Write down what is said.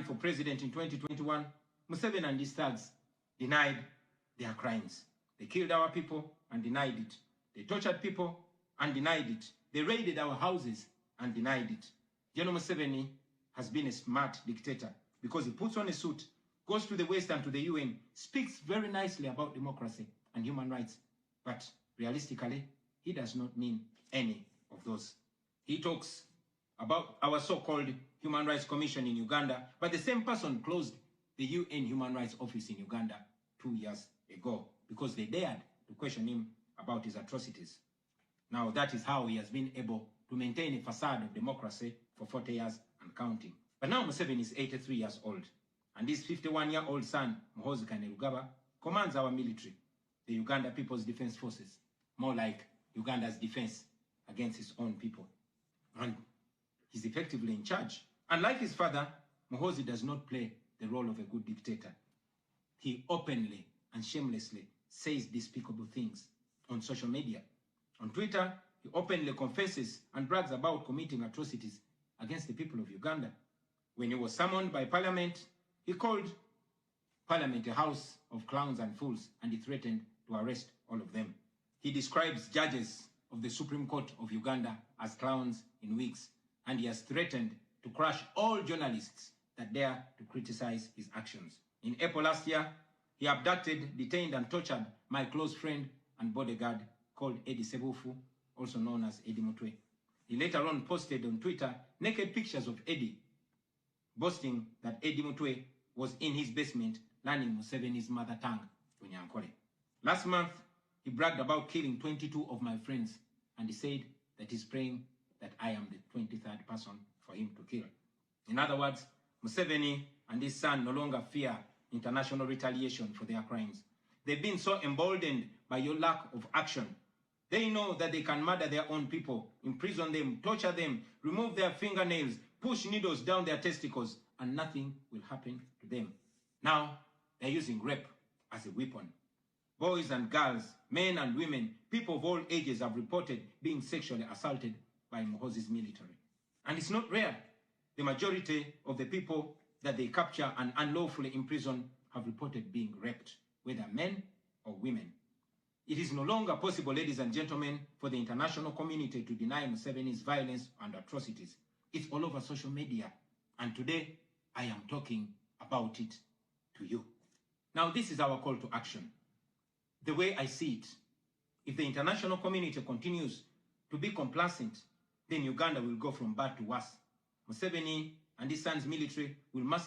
for president in 2021, Museveni and his thugs denied their crimes. They killed our people and denied it. They tortured people and denied it. They raided our houses and denied it. General Museveni has been a smart dictator because he puts on a suit, goes to the West and to the UN, speaks very nicely about democracy and human rights, but realistically, he does not mean any of those. He talks about our so-called Human Rights Commission in Uganda, but the same person closed the UN Human Rights Office in Uganda 2 years ago because they dared to question him about his atrocities. Now that is how he has been able to maintain a facade of democracy for 40 years and counting. But now Museveni is 83 years old, and his 51-year-old son, Muhoozi Kainerugaba, commands our military, the Uganda People's Defense Forces, more like Uganda's defense against its own people. And he's effectively in charge. Unlike his father, Muhoozi does not play the role of a good dictator. He openly and shamelessly says despicable things on social media. On Twitter, he openly confesses and brags about committing atrocities against the people of Uganda. When he was summoned by Parliament, he called Parliament a house of clowns and fools, and he threatened to arrest all of them. He describes judges of the Supreme Court of Uganda as clowns in wigs, and he has threatened to crush all journalists that dare to criticize his actions. In April last year, he abducted, detained, and tortured my close friend and bodyguard called Eddie Sebufu, also known as Eddie Mutwe. He later on posted on Twitter naked pictures of Eddie, boasting that Eddie Mutwe was in his basement learning Museveni's mother tongue, Bunyankole. Last month, he bragged about killing 22 of my friends, and he said that he's praying that I am the 23rd person for him to kill. In other words, Museveni and his son no longer fear international retaliation for their crimes. They've been so emboldened by your lack of action. They know that they can murder their own people, imprison them, torture them, remove their fingernails, push needles down their testicles, and nothing will happen to them. Now, they're using rape as a weapon. Boys and girls, men and women, people of all ages have reported being sexually assaulted by Muhoozi's military. And it's not rare. The majority of the people that they capture and unlawfully imprison have reported being raped, whether men or women. It is no longer possible, ladies and gentlemen, for the international community to deny Museveni's violence and atrocities. It's all over social media. And today, I am talking about it to you. Now, this is our call to action. The way I see it, if the international community continues to be complacent, then Uganda will go from bad to worse. Museveni and his son's military will massacre